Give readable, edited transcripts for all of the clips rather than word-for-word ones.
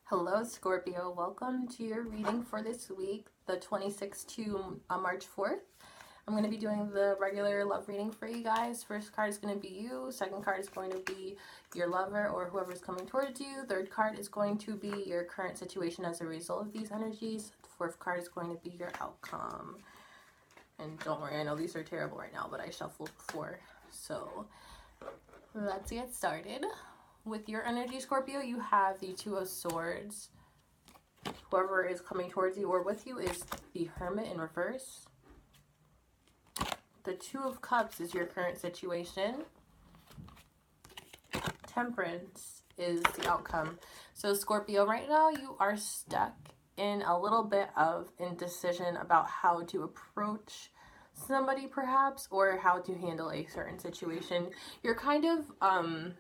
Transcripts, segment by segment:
Hello Scorpio, welcome to your reading for this week, the 26th to March 4th. I'm going to be doing the regular love reading for you guys. First card is going to be you, second card is going to be your lover or whoever's coming towards you, third card is going to be your current situation as a result of these energies, fourth card is going to be your outcome. And don't worry, I know these are terrible right now, but I shuffled before. So let's get started. With your energy, Scorpio, you have the Two of Swords. Whoever is coming towards you or with you is the Hermit in reverse. The Two of Cups is your current situation. Temperance is the outcome. So Scorpio, right now you are stuck in a little bit of indecision about how to approach somebody perhaps, or how to handle a certain situation. You're kind of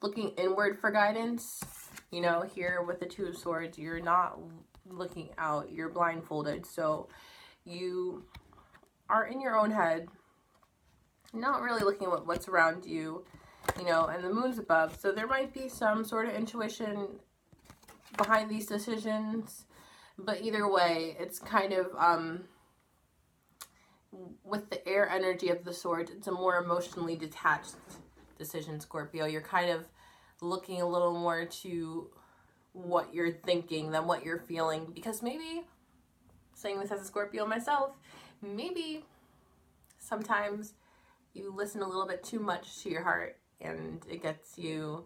looking inward for guidance. You know, here with the Two of Swords, you're not looking out, you're blindfolded. So you are in your own head, not really looking at what's around you, you know, and the moon's above. So there might be some sort of intuition behind these decisions. But either way, it's kind of, with the air energy of the Swords, it's a more emotionally detached decision, Scorpio. You're kind of looking a little more to what you're thinking than what you're feeling, because maybe, saying this as a Scorpio myself, maybe sometimes you listen a little bit too much to your heart and it gets you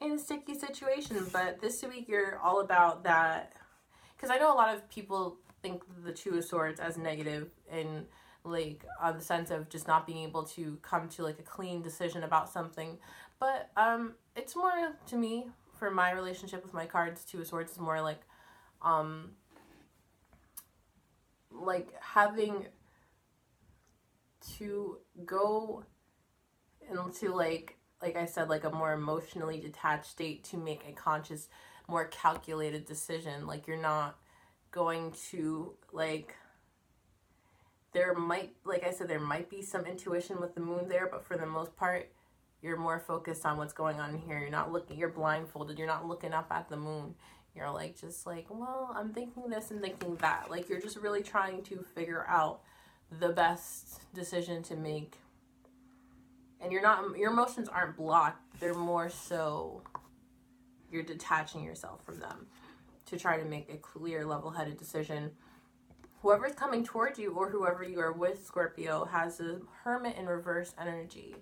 in a sticky situation. But this week you're all about that, because I know a lot of people think the Two of Swords as negative, and like on the sense of just not being able to come to like a clean decision about something. But it's more, to me, for my relationship with my cards, Two of Swords is more like having to go into like I said, like a more emotionally detached state to make a conscious, more calculated decision. Like you're not going to there might, like I said, there might be some intuition with the moon there, but for the most part, you're more focused on what's going on here. You're not looking, you're blindfolded. You're not looking up at the moon. You're like, just like, well, I'm thinking this and thinking that. Like you're just really trying to figure out the best decision to make. And you're not, your emotions aren't blocked. They're more so, you're detaching yourself from them to try to make a clear, level-headed decision. Whoever's coming towards you or whoever you are with, Scorpio, has a Hermit in reverse energy.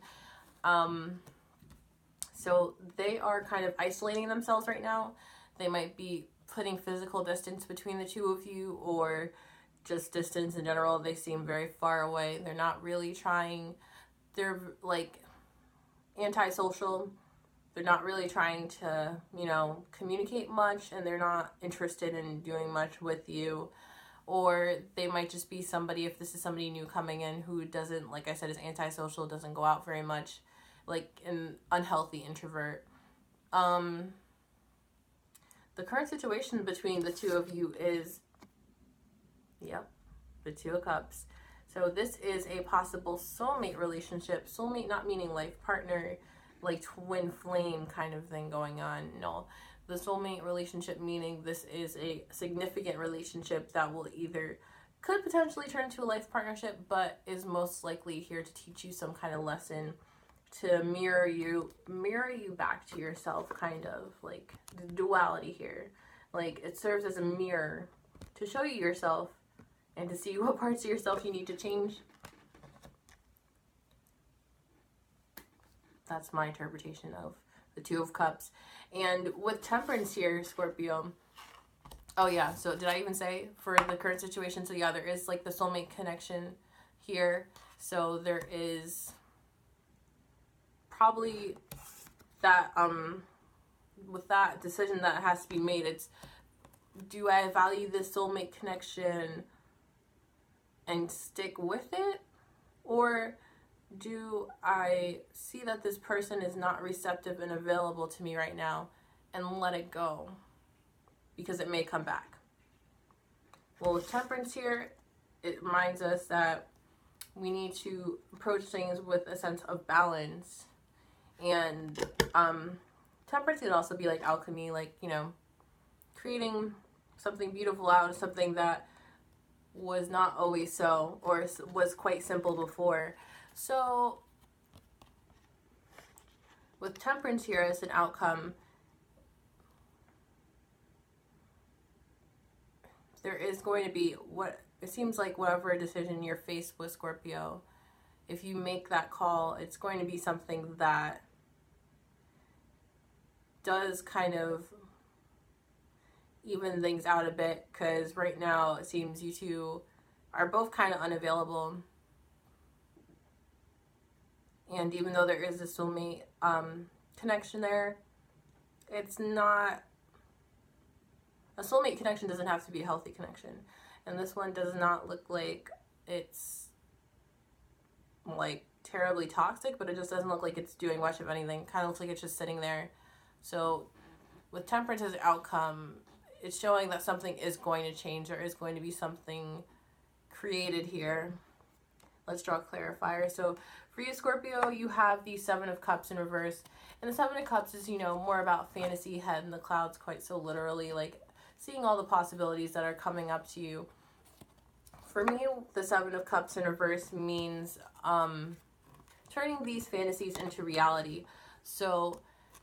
So they are kind of isolating themselves right now. They might be putting physical distance between the two of you, or just distance in general. They seem very far away. They're not really trying. They're like antisocial. They're not really trying to, you know, communicate much, and they're not interested in doing much with you. Or they might just be somebody, if this is somebody new coming in who doesn't, like I said, is antisocial, doesn't go out very much, like an unhealthy introvert. The current situation between the two of you is, yep, the Two of Cups. So this is a possible soulmate relationship. Soulmate not meaning life partner, like twin flame kind of thing going on. No. The soulmate relationship meaning this is a significant relationship that will either, could potentially turn to a life partnership, but is most likely here to teach you some kind of lesson, to mirror you back to yourself, kind of like the duality here. Like it serves as a mirror to show you yourself and to see what parts of yourself you need to change. That's my interpretation of the Two of Cups. And with Temperance here, Scorpio, oh yeah, so did I even say for the current situation? So yeah, there is like the soulmate connection here. So there is probably that, with that decision that has to be made, it's, do I value this soulmate connection and stick with it? Or do I see that this person is not receptive and available to me right now and let it go because it may come back? Well, with Temperance here, it reminds us that we need to approach things with a sense of balance. And Temperance can also be like alchemy, like, you know, creating something beautiful out of something that was not always so, or was quite simple before. So with Temperance here as an outcome, there is going to be, what it seems like, whatever decision you're faced with, Scorpio, if you make that call, it's going to be something that does kind of even things out a bit, because right now it seems you two are both kind of unavailable. And even though there is a soulmate connection there, it's not, a soulmate connection doesn't have to be a healthy connection. And this one does not look like it's like terribly toxic, but it just doesn't look like it's doing much of anything. Kind of looks like it's just sitting there. So with Temperance as outcome, it's showing that something is going to change. There is going to be something created here. Let's draw a clarifier. So for you, Scorpio, you have the Seven of Cups in reverse. And the Seven of Cups is, you know, more about fantasy, head in the clouds, quite so literally, like seeing all the possibilities that are coming up to you. For me, the Seven of Cups in reverse means turning these fantasies into reality. So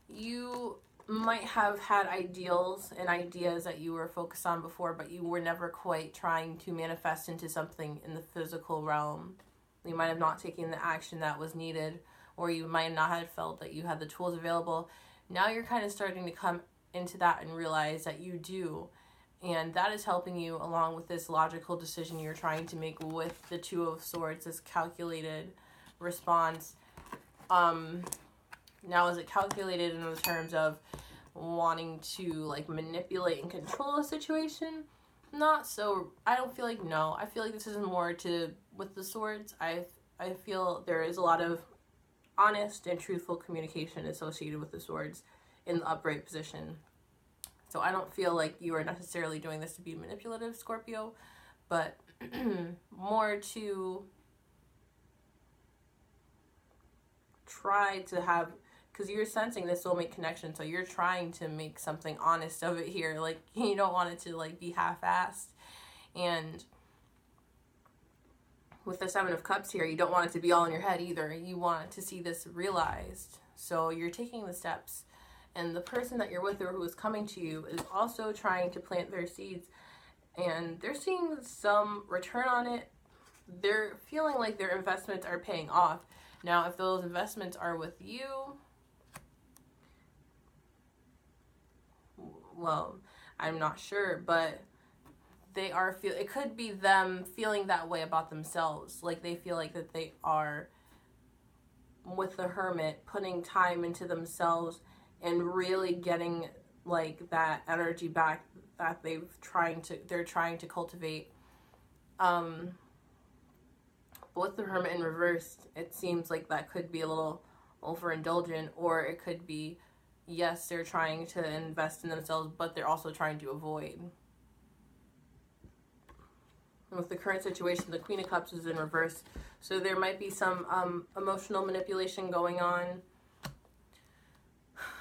you might have had ideals and ideas that you were focused on before, but you were never quite trying to manifest into something in the physical realm. You might have not taken the action that was needed, or you might not have felt that you had the tools available. Now you're kind of starting to come into that and realize that you do. And that is helping you along with this logical decision you're trying to make with the Two of Swords, this calculated response. Now, is it calculated in the terms of wanting to like manipulate and control a situation? Not so. I don't feel like, no. I feel like this is more to, with the swords, I feel there is a lot of honest and truthful communication associated with the swords in the upright position. So I don't feel like you are necessarily doing this to be manipulative, Scorpio, but more to try to have, because you're sensing this soulmate connection, so you're trying to make something honest of it here. Like, you don't want it to like be half-assed. And with the Seven of Cups here, you don't want it to be all in your head either. You want to see this realized. So you're taking the steps. And the person that you're with or who is coming to you is also trying to plant their seeds. And they're seeing some return on it. They're feeling like their investments are paying off. Now, if those investments are with you, well, I'm not sure, but they are it could be them feeling that way about themselves. Like they feel like that they are, with the Hermit, putting time into themselves and really getting like that energy back that they're trying to cultivate. With the Hermit in reverse, it seems like that could be a little overindulgent, or it could be, yes, they're trying to invest in themselves, but they're also trying to avoid. And with the current situation, the Queen of Cups is in reverse, so there might be some emotional manipulation going on.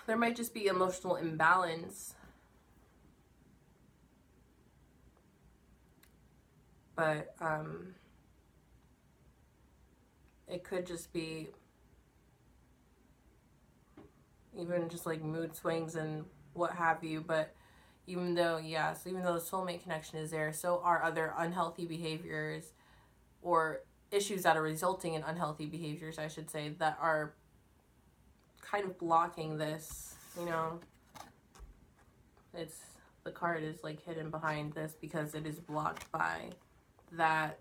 There might just be emotional imbalance. But it could just be even just like mood swings and what have you. But even though, yes, even though the soulmate connection is there, so are other unhealthy behaviors or issues that are resulting in unhealthy behaviors, I should say, that are kind of blocking this, you know. It's, the card is like hidden behind this because it is blocked by that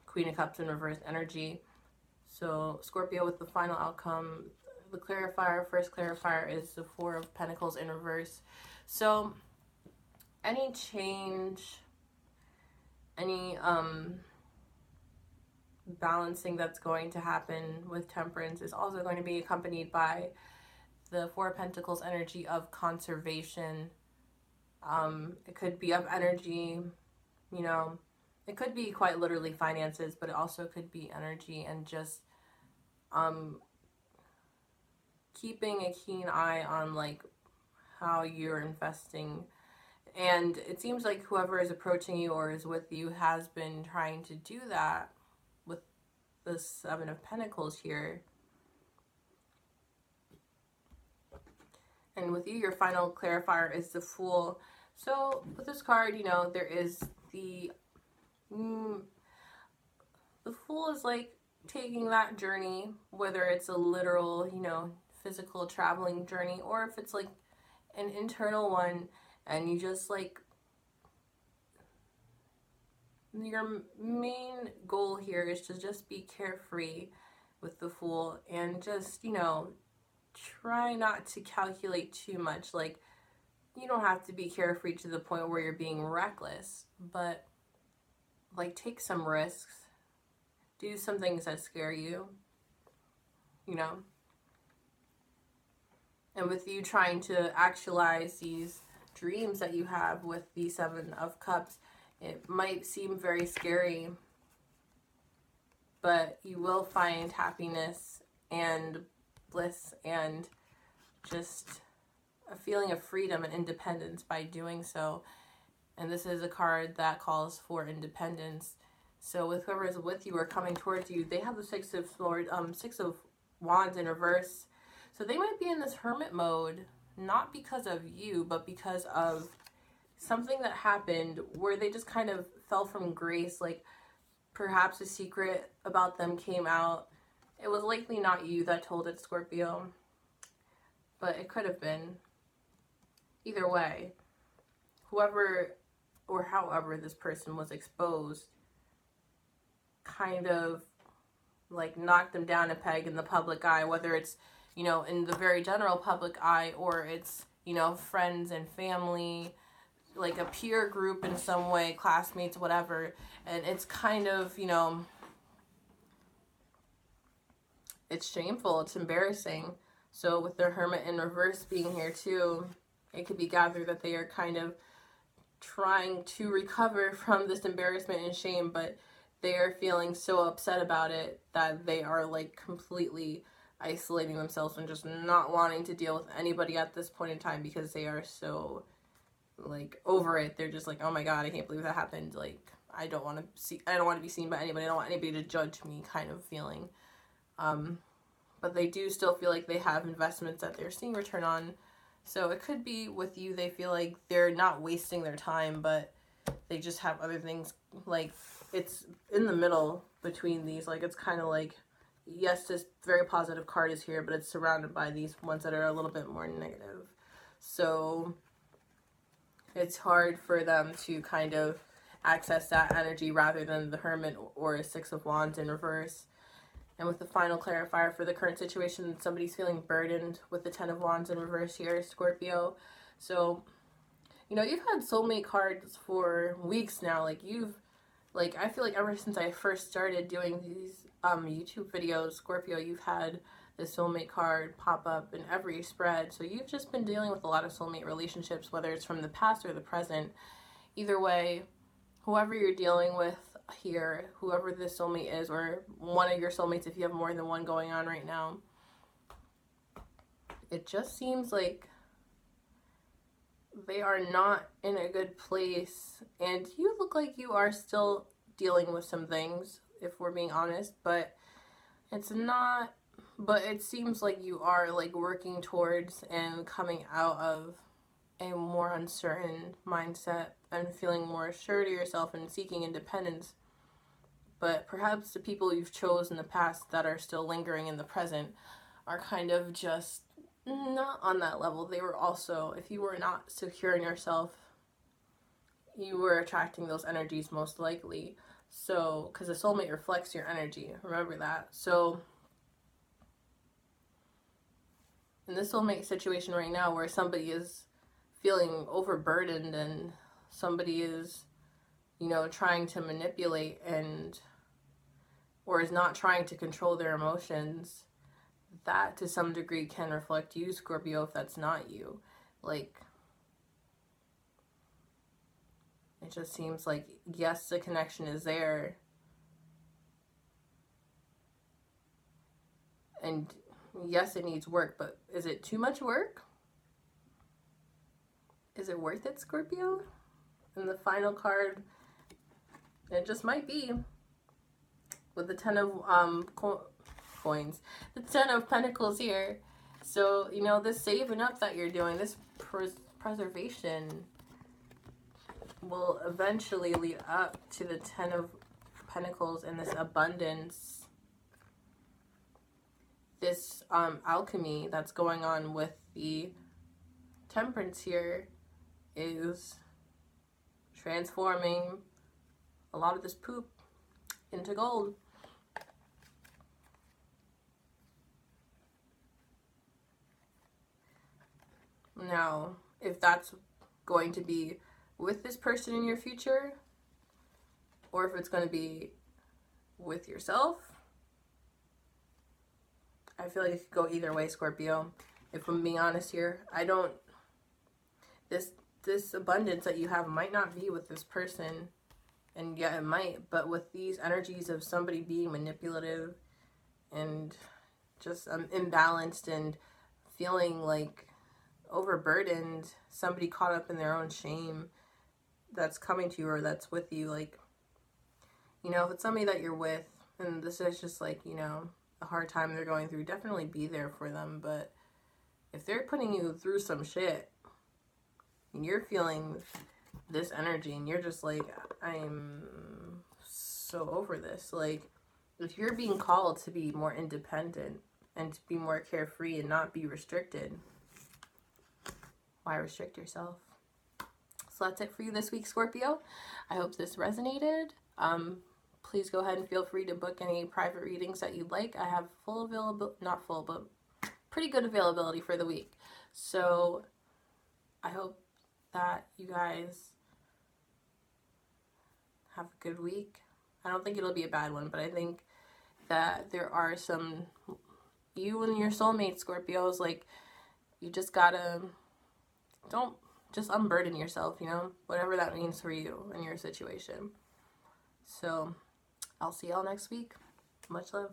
Queen of Cups in reverse energy. So Scorpio, with the final outcome, the clarifier, first clarifier, is the Four of Pentacles in reverse. So any change, any balancing that's going to happen with Temperance is also going to be accompanied by the Four of Pentacles energy of conservation. It could be of energy, you know, it could be quite literally finances, but it also could be energy and just keeping a keen eye on like how you're investing. And it seems like whoever is approaching you or is with you has been trying to do that with the Seven of Pentacles here. And with you, your final clarifier is the Fool. So with this card, you know, there is the Fool is like taking that journey, whether it's a literal, you know, physical traveling journey, or if it's like an internal one, and you just like, your main goal here is to just be carefree with the Fool, and just, you know, try not to calculate too much. Like, you don't have to be carefree to the point where you're being reckless, but like, take some risks, do some things that scare you, you know. And with you trying to actualize these dreams that you have with the Seven of Cups, it might seem very scary, but you will find happiness and bliss and just a feeling of freedom and independence by doing so. And this is a card that calls for independence. So with whoever is with you or coming towards you, they have the Six of Wands in reverse. So they might be in this hermit mode, not because of you, but because of something that happened where they just kind of fell from grace. Like, perhaps a secret about them came out. It was likely not you that told it, Scorpio, but it could have been. Either way, whoever or however this person was exposed kind of like knocked them down a peg in the public eye, whether it's, you know, in the very general public eye, or it's, you know, friends and family, like a peer group in some way, classmates, whatever. And it's kind of, you know, it's shameful, it's embarrassing. So with their Hermit in reverse being here too, it could be gathered that they are kind of trying to recover from this embarrassment and shame, but they are feeling so upset about it that they are like completely isolating themselves and just not wanting to deal with anybody at this point in time, because they are so like over it. They're just like, oh my god, I can't believe that happened. Like, I don't want to be seen by anybody. I don't want anybody to judge me, kind of feeling. But they do still feel like they have investments that they're seeing return on. So it could be with you, they feel like they're not wasting their time, but they just have other things. Like, it's in the middle between these. Like, it's kind of like, yes, this very positive card is here, but it's surrounded by these ones that are a little bit more negative. So it's hard for them to kind of access that energy rather than the Hermit or a Six of Wands in reverse. And with the final clarifier for the current situation, somebody's feeling burdened with the Ten of Wands in reverse here, Scorpio. So, you know, you've had soulmate cards for weeks now. Like, I feel like ever since I first started doing these YouTube videos, Scorpio, you've had the soulmate card pop up in every spread. So you've just been dealing with a lot of soulmate relationships, whether it's from the past or the present. Either way, whoever you're dealing with here, whoever this soulmate is, or one of your soulmates if you have more than one going on right now, it just seems like they are not in a good place, and you look like you are still dealing with some things, if we're being honest, but it's not, but it seems like you are like working towards and coming out of a more uncertain mindset and feeling more assured of yourself and seeking independence. But perhaps the people you've chosen in the past that are still lingering in the present are kind of just not on that level. They were also, if you were not secure in yourself, you were attracting those energies most likely. So, because a soulmate reflects your energy, remember that. So, in this soulmate situation right now where somebody is feeling overburdened and somebody is, you know, trying to manipulate and, or is not trying to control their emotions, that to some degree can reflect you, Scorpio, if that's not you. Like, it just seems like, yes, the connection is there, and yes, it needs work, but is it too much work? Is it worth it, Scorpio? And the final card, it just might be, with the 10 of coins, the 10 of Pentacles here. So, you know, this saving up that you're doing, this preservation will eventually lead up to the 10 of Pentacles and this abundance, this alchemy that's going on with the Temperance here is transforming a lot of this poop into gold. Now, if that's going to be with this person in your future, or if it's going to be with yourself, I feel like it could go either way, Scorpio. If I'm being honest here, I don't, this abundance that you have might not be with this person, and yeah, it might, but with these energies of somebody being manipulative and just imbalanced and feeling like overburdened, somebody caught up in their own shame that's coming to you or that's with you, like, you know, if it's somebody that you're with and this is just like, you know, a hard time they're going through, definitely be there for them. But if they're putting you through some shit and you're feeling this energy and you're just like, I'm so over this, like, if you're being called to be more independent and to be more carefree and not be restricted, why restrict yourself? So that's it for you this week, Scorpio. I hope this resonated. Please go ahead and feel free to book any private readings that you'd like. I have full availability, not full, but pretty good availability for the week. So I hope that you guys have a good week. I don't think it'll be a bad one, but I think that there are some, you and your soulmate, Scorpios, like, you just gotta, don't just unburden yourself, you know, whatever that means for you and your situation. So I'll see y'all next week. Much love.